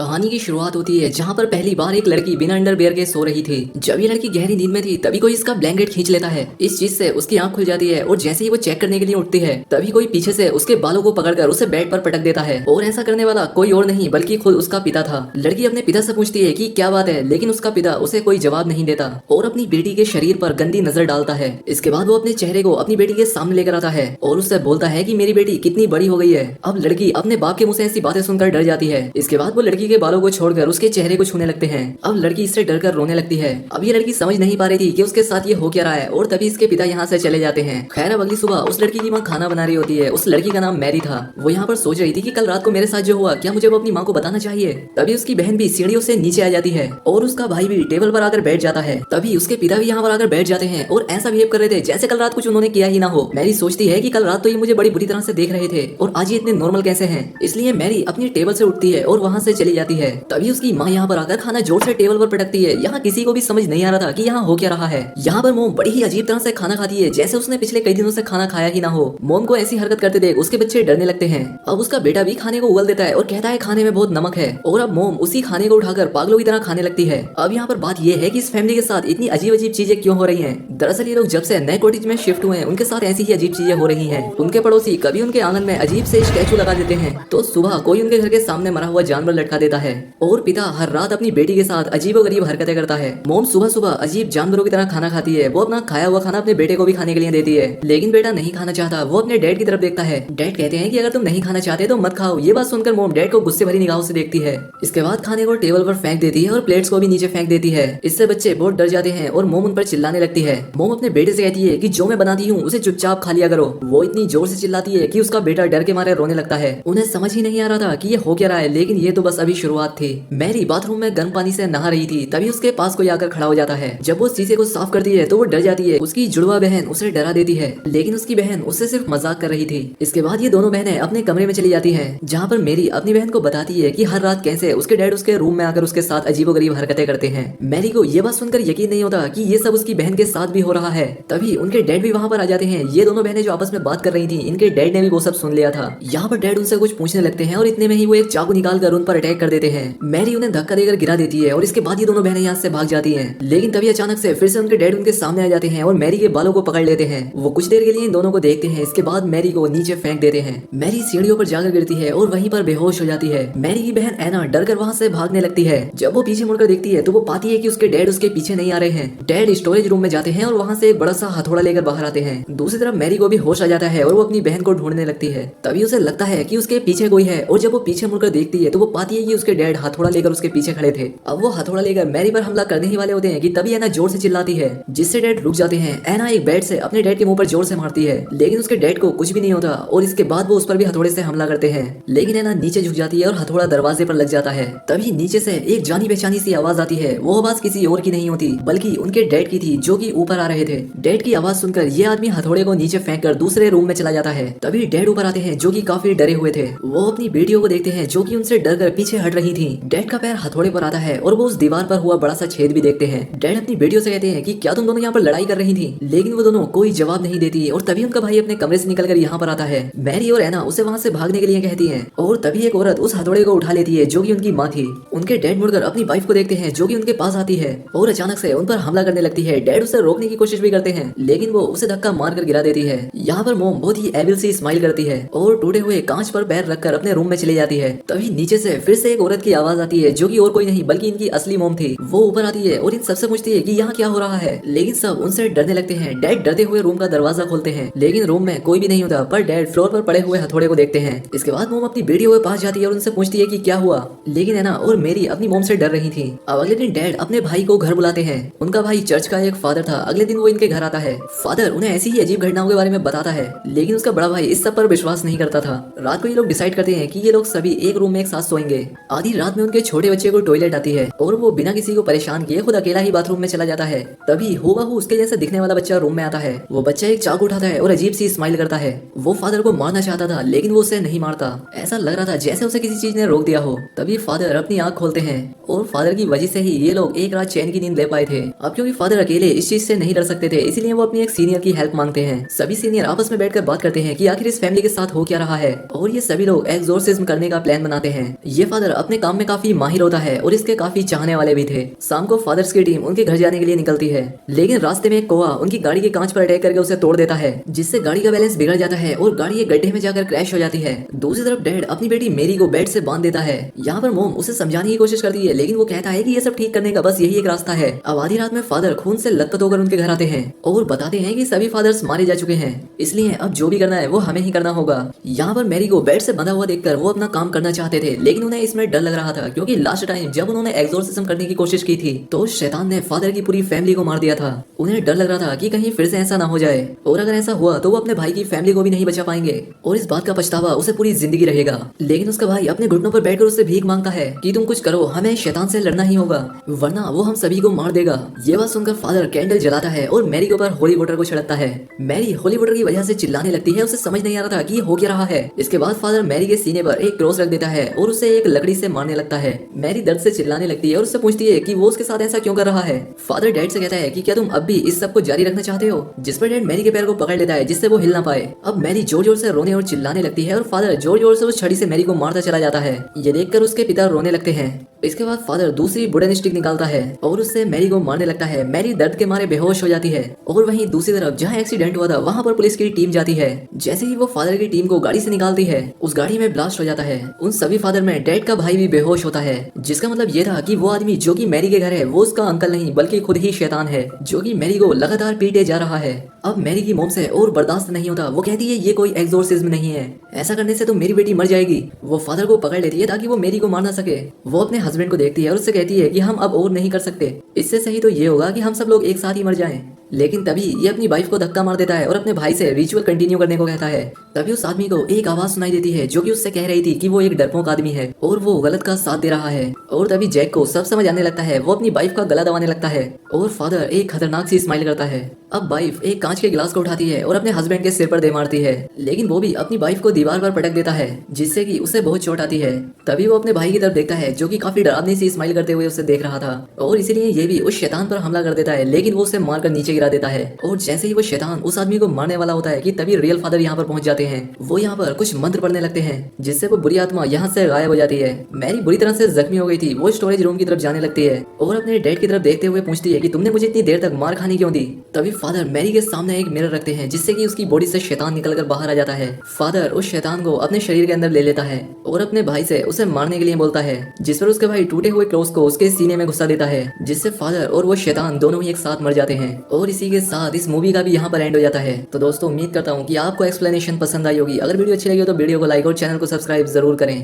कहानी की शुरुआत होती है जहाँ पर पहली बार एक लड़की बिना अंडरवियर के सो रही थी। जब ये लड़की गहरी नींद में थी तभी कोई इसका ब्लैंकेट खींच लेता है। इस चीज से उसकी आंख खुल जाती है और जैसे ही वो चेक करने के लिए उठती है तभी कोई पीछे से उसके बालों को पकड़कर उसे बेड पर पटक देता है। और ऐसा करने वाला कोई और नहीं बल्कि खुद उसका पिता था। लड़की अपने पिता से पूछती है कि क्या बात है, लेकिन उसका पिता उसे कोई जवाब नहीं देता और अपनी बेटी के शरीर पर गंदी नजर डालता है। इसके बाद वो अपने चेहरे को अपनी बेटी के सामने लेकर आता है और उससे बोलता है कि मेरी बेटी कितनी बड़ी हो गई है। अब लड़की अपने बाप के मुंह से ऐसी बातें सुनकर डर जाती है। इसके बाद वो लड़की के बालों को छोड़कर उसके चेहरे को छूने लगते हैं। अब लड़की इससे डरकर रोने लगती है। अब ये लड़की समझ नहीं पा रही थी कि उसके साथ ये हो क्या रहा है और तभी इसके पिता यहाँ से चले जाते हैं। खैर अब अगली सुबह उस लड़की की माँ खाना बना रही होती है। उस लड़की का नाम मैरी था। वो यहाँ पर सोच रही थी कि कल रात को मेरे साथ जो हुआ क्या मुझे वो अपनी माँ को बताना चाहिए। तभी उसकी बहन भी सीढ़ियों से नीचे आ जाती है और उसका भाई भी टेबल पर आकर बैठ जाता है। तभी उसके पिता भी यहाँ पर आकर बैठ जाते हैं और ऐसा बिहेव कर रहे थे जैसे कल रात कुछ उन्होंने किया ही ना हो। मैरी सोचती है कि कल रात तो ये मुझे बड़ी बुरी तरह से देख रहे थे और आज ये इतने नॉर्मल कैसे हैं। इसलिए मैरी अपनी टेबल से उठती है और वहाँ से चली जाती है। तभी उसकी माँ यहाँ पर आकर खाना जोर से टेबल पर पटकती है। यहाँ किसी को भी समझ नहीं आ रहा था कि यहाँ हो क्या रहा है। यहाँ पर मोम बड़ी ही अजीब तरह से खाना खाती है जैसे उसने पिछले कई दिनों से खाना खाया ही ना हो। मोम को ऐसी हरकत करते देख उसके बच्चे डरने लगते हैं। अब उसका बेटा भी खाने को उगल देता है और कहता है खाने में बहुत नमक है और अब मोम उसी खाने को उठाकर पागलों की तरह खाने लगती है। अब यहाँ पर बात यह है कि इस फैमिली के साथ इतनी अजीब अजीब चीजें क्यों हो रही हैं। दरअसल ये लोग जब से नए कॉटेज में शिफ्ट हुए हैं उनके साथ ऐसी ही अजीब चीजें हो रही हैं। उनके पड़ोसी कभी उनके आंगन में अजीब से स्टैचू लगा देते हैं तो सुबह कोई उनके घर के सामने मरा हुआ जानवर लटका देता है और पिता हर रात अपनी बेटी के साथ अजीबोगरीब हरकतें करता है। मोम सुबह सुबह अजीब जानवरों की तरह खाना खाती है। वो अपना खाया हुआ खाना अपने बेटे को भी खाने के लिए देती है, लेकिन बेटा नहीं खाना चाहता। वो अपने डैड की तरफ देखता है। डैड कहते हैं कि अगर तुम नहीं खाना चाहते तो मत खाओ। ये बात सुनकर मोम डैड को गुस्से भरी निगाहों से देखती है। इसके बाद खाने को टेबल पर फेंक देती है और प्लेट्स को भी नीचे फेंक देती है। इससे बच्चे बहुत डर जाते हैं और मोम उन पर चिल्लाने लगती है। मोम अपने बेटे से कहती है कि जो मैं बनाती हूँ उसे चुपचाप खा लिया करो। वो इतनी जोर से चिल्लाती है कि उसका बेटा डर के मारे रोने लगता है। उन्हें समझ ही नहीं आ रहा था कि ये हो क्या रहा है, लेकिन ये तो बस अभी शुरुआत थी। मैरी बाथरूम में गर्म पानी से नहा रही थी तभी उसके पास कोई आकर खड़ा हो जाता है। जब वो शीशे को साफ करती है तो वो डर जाती है। उसकी जुड़वा बहन उसे डरा देती है, लेकिन उसकी बहन उससे सिर्फ मजाक कर रही थी। इसके बाद ये दोनों बहनें अपने कमरे में चली जाती हैं, जहाँ पर मैरी अपनी बहन को बताती है कि हर रात कैसे उसके डैड उसके रूम में आकर उसके साथ अजीबोगरीब हरकतें करते हैं। मैरी को ये बात सुनकर यकीन नहीं होता कि ये सब उसकी बहन के साथ भी हो रहा है। तभी उनके डैड भी वहाँ पर आ जाते हैं। ये दोनों बहनें जो आपस में बात कर रही थी, इनके डैड ने भी वो सब सुन लिया था। यहाँ पर डैड उनसे कुछ पूछने लगते हैं और इतने में ही वो एक चाकू निकाल कर उन पर अटैक कर देते हैं। मैरी उन्हें धक्का देकर गिरा देती है और इसके बाद ये दोनों बहनें यहाँ से भाग जाती हैं। लेकिन तभी अचानक से फिर से उनके डैड उनके सामने आ जाते हैं और मैरी के बालों को पकड़ लेते हैं। वो कुछ देर के लिए इन दोनों को देखते हैं। इसके बाद मैरी को नीचे फेंक देते हैं। मैरी सीढ़ियों पर जाकर गिरती है और वहीं पर बेहोश हो जाती है। मैरी की बहन एना डर कर वहाँ से भागने लगती है। जब वो पीछे मुड़कर देखती है तो वो पाती है कि उसके डैड उसके पीछे नहीं आ रहे हैं। डैड स्टोरेज रूम में जाते हैं और वहाँ से एक बड़ा सा हथौड़ा लेकर बाहर आते हैं। दूसरी तरफ मैरी को भी होश आ जाता है और वो अपनी बहन को ढूंढने लगती है। तभी उसे लगता है कि उसके पीछे कोई है और जब वो पीछे मुड़कर देखती है तो वो पाती है कि उसके डैड हथौड़ा लेकर उसके पीछे खड़े थे। अब वो हथौड़ा लेकर मैरी पर हमला करने ही वाले होते हैं कि तभी एना जोर से चिल्लाती है, जिससे डैड रुक जाते हैं। एना एक बैट से अपने डैड के मुंह पर जोर से मारती है, लेकिन उसके डैड को कुछ भी नहीं होता और इसके बाद वो उस पर भी हथौड़े से हमला करते हैं। लेकिन एना नीचे झुक जाती है और हथौड़ा दरवाजे पर लग जाता है। तभी नीचे से एक जानी पहचानी सी आवाज आती है। वो आवाज किसी और की नहीं होती बल्कि उनके डैड की थी, जो कि ऊपर आ रहे थे। डैड की आवाज सुनकर ये आदमी हथौड़े को नीचे फेंक कर दूसरे रूम में चला जाता है। तभी डैड ऊपर आते हैं, जो कि काफी डरे हुए थे। वो अपनी बेटियों को देखते हैं जो कि उनसे डर कर पीछे हट रही थी। डैड का पैर हथौड़े पर आता है और वो उस दीवार पर हुआ बड़ा सा छेद भी देखते हैं। डैड अपनी बेटियों से कहते हैं कि क्या तुम दोनों यहाँ पर लड़ाई कर रही थी, लेकिन वो दोनों कोई जवाब नहीं देती। और तभी उनका भाई अपने कमरे से निकलकर यहाँ पर आता है। मैरी और एना उसे वहाँ से भागने के लिए कहती है और तभी एक औरत उस हथौड़े को उठा लेती है, जो कि उनकी माँ थी। उनके डैड मुड़कर अपनी वाइफ को देखते हैं, जो कि उनके पास आती है और अचानक से उन पर हमला करने लगती है। डैड उसे रोकने की कोशिश भी करते हैं, लेकिन वो उसे धक्का मारकर गिरा देती है। यहाँ पर मोम बहुत ही एविल सी स्माइल करती है और टूटे हुए कांच पर पैर रखकर अपने रूम में चली जाती है। तभी नीचे से फिर से एक औरत की आवाज आती है, जो कि और कोई नहीं बल्कि इनकी असली मोम थी। वो ऊपर आती है और इन सबसे पूछती है कि यहाँ क्या हो रहा है, लेकिन सब उनसे डरने लगते हैं। डैड डरते हुए रूम का दरवाजा खोलते हैं, लेकिन रूम में कोई भी नहीं होता, पर डैड फ्लोर पर पड़े हुए हथौड़े को देखते हैं। इसके बाद मोम अपनी बेटियों के पास जाती है और उनसे पूछती है कि क्या हुआ, लेकिन एना और मेरी अपनी मोम से डर रही थी। अब अगले दिन डैड अपने भाई को घर बुलाते हैं। उनका भाई चर्च का एक फादर था। अगले दिन वो इनके घर आता है। फादर उन्हें ऐसी ही अजीब घटनाओं के बारे में बताता है, लेकिन उसका बड़ा भाई इस सब पर विश्वास नहीं करता था। रात को ये लोग डिसाइड करते हैं कि ये लोग सभी एक रूम में एक साथ सोएंगे। आधी रात में उनके छोटे बच्चे को टॉयलेट आती है और वो बिना किसी को परेशान किए खुद अकेला ही बाथरूम में चला जाता है। तभी हूबहू उसके जैसा दिखने वाला बच्चा रूम में आता है। वो बच्चा एक चाकू उठाता है और अजीब सी स्माइल करता है। वो फादर को मारना चाहता था, लेकिन वो उसे नहीं मारता। ऐसा लग रहा था जैसे उसे किसी चीज ने रोक दिया हो। तभी फादर अपनी आंख खोलते हैं और फादर की वजह से ही ये लोग एक रात चैन की नींद ले पाए थे। अब क्योंकि फादर अकेले इस चीज से नहीं डर सकते थे, इसलिए वो अपनी एक सीनियर की हेल्प मांगते हैं। सभी सीनियर आपस में बैठकर बात करते हैं कि आखिर इस फैमिली के साथ हो क्या रहा है और ये सभी लोग एक्सोर्सिज्म करने का प्लान बनाते हैं। ये फादर अपने काम में काफी माहिर होता है और इसके काफी चाहने वाले भी थे। शाम को फादर्स की टीम उनके घर जाने के लिए निकलती है, लेकिन रास्ते में एक कौवा उनकी गाड़ी के कांच पर अटैक करके उसे तोड़ देता है, जिससे गाड़ी का बैलेंस बिगड़ जाता है और गाड़ी एक गड्ढे में जाकर क्रैश हो जाती है। दूसरी तरफ डैड अपनी बेटी मेरी को बेड से बांध देता है। यहाँ पर मोम उसे समझाने की कोशिश करती है, लेकिन वो कहता है कि ये सब ठीक करने का बस यही एक रास्ता है। अब आधी रात में फादर खून से लथपथ होकर उनके घर आते हैं और बताते हैं कि सभी फादर्स मारे जा चुके हैं, इसलिए अब जो भी करना है वो हमें ही करना होगा। यहाँ पर मैरी को बेड से बंधा हुआ देखकर वो अपना काम करना चाहते थे, लेकिन उन्हें इसमें डर लग रहा था, क्योंकि लास्ट टाइम जब उन्होंने एक्सोर्सिज्म करने की कोशिश की थी तो शैतान ने फादर की पूरी फैमिली को मार दिया था। उन्हें डर लग रहा था कि कहीं फिर से ऐसा ना हो जाए, और अगर ऐसा हुआ तो वो अपने भाई की फैमिली को भी नहीं बचा पाएंगे और इस बात का पछतावा उसे पूरी जिंदगी रहेगा। लेकिन उसका भाई अपने घुटनों पर बैठकर उससे भीख मांगता है कि तुम कुछ करो, हमें शैतान से लड़ना ही होगा वरना वो हम सभी को मार देगा। ये बात सुनकर फादर कैंडल जलाता है और मैरी के ऊपर होली वाटर को छिड़कता है। मैरी होली वाटर की वजह से चिल्लाने लगती है, उसे समझ नहीं आ रहा था कि हो क्या रहा है। इसके बाद फादर मैरी के सीने पर एक क्रॉस रख देता है और उसे एक लकड़ी से मारने लगता है। मैरी दर्द से चिल्लाने लगती है और उससे पूछती है कि वो उसके साथ ऐसा क्यों कर रहा है। फादर डैड से कहता है कि क्या तुम अब भी इस सब को जारी रखना चाहते हो, जिस पर डैड मैरी के पैर को पकड़ लेता है जिससे वो हिल ना पाए। अब मैरी जोर जोर से रोने और चिल्लाने लगती है और फादर जोर जोर से उस छड़ी से मैरी को मारता चला जाता है। ये देखकर उसके पिता रोने लगते हैं। इसके बाद फादर दूसरी वुडन स्टिक निकालता है और उससे मैरी को मारने लगता है। मैरी दर्द के मारे बेहोश हो जाती है और वहीं दूसरी तरफ जहां एक्सीडेंट हुआ था वहां पर पुलिस की टीम जाती है। जैसे ही वो फादर की टीम को गाड़ी से निकालती है, उस गाड़ी में ब्लास्ट हो जाता है। उन सभी फादर में डैड का भाई भी बेहोश होता है, जिसका मतलब ये था कि वो आदमी जो कि मैरी के घर है वो उसका अंकल नहीं बल्कि खुद ही शैतान है, जो कि मैरी को लगातार पीटे जा रहा है। अब मैरी की मोम से और बर्दाश्त नहीं होता, वो कहती है ये कोई एक्सोर्सिज्म नहीं है, ऐसा करने से तो मेरी बेटी मर जाएगी। वो फादर को पकड़ लेती है ताकि वो मैरी को मार ना सके। वो अपने हस्बैंड को देखती है और उससे कहती है कि हम अब और नहीं कर सकते, इससे सही तो ये होगा कि हम सब लोग एक साथ ही मर जाएं। लेकिन तभी ये अपनी वाइफ को धक्का मार देता है और अपने भाई से रिचुअल कंटिन्यू करने को कहता है। तभी उस आदमी को एक आवाज सुनाई देती है जो कि उससे कह रही थी कि वो एक डरपोक आदमी है और वो गलत का साथ दे रहा है। और तभी जैक को सब समझ आने लगता है। वो अपनी वाइफ का गला दबाने लगता है और फादर एक खतरनाक सी स्माइल करता है। अब वाइफ एक कांच के गिलास को उठाती है और अपने हस्बैंड के सिर पर दे मारती है, लेकिन वो भी अपनी वाइफ को दीवार पर पटक देता है, जिससे कि उसे बहुत चोट आती है। तभी वो अपने भाई की तरफ देखता है जो कि काफी डरावनी सी स्माइल करते हुए उसे देख रहा था, और इसीलिए ये भी उस शैतान पर हमला कर देता है, लेकिन वो उसे मारकर नीचे गिरा देता है। और जैसे ही वो शैतान उस आदमी को मारने वाला होता है कि तभी रियल फादर यहाँ पर पहुंच जाते हैं। वो यहाँ पर कुछ मंत्र पढ़ने लगते हैं जिससे वो बुरी आत्मा यहाँ से गायब हो जाती है। मैरी बुरी तरह से जख्मी हो गई थी। वो स्टोरेज रूम की तरफ जाने लगती है और अपने डैड की तरफ देखते हुए पूछती है कि तुमने मुझे इतनी देर तक मार खानी क्यों दी। तभी फादर मैरी के सामने एक मिरर रखते हैं जिससे कि उसकी बॉडी से शैतान निकलकर बाहर आ जाता है। फादर उस शैतान को अपने शरीर के अंदर ले लेता है और अपने भाई से उसे मारने के लिए बोलता है, जिस पर उसके भाई टूटे हुए क्रॉस को उसके सीने में घुसा देता है, जिससे फादर और वो शैतान दोनों ही एक साथ मर जाते हैं। और इसी के साथ इस मूवी का भी यहाँ पर एंड हो जाता है। तो दोस्तों उम्मीद करता हूँ कि आपको एक्सप्लेनेशन पसंद आई होगी। अगर वीडियो अच्छी लगी हो तो वीडियो को लाइक और चैनल को सब्सक्राइब जरूर करें।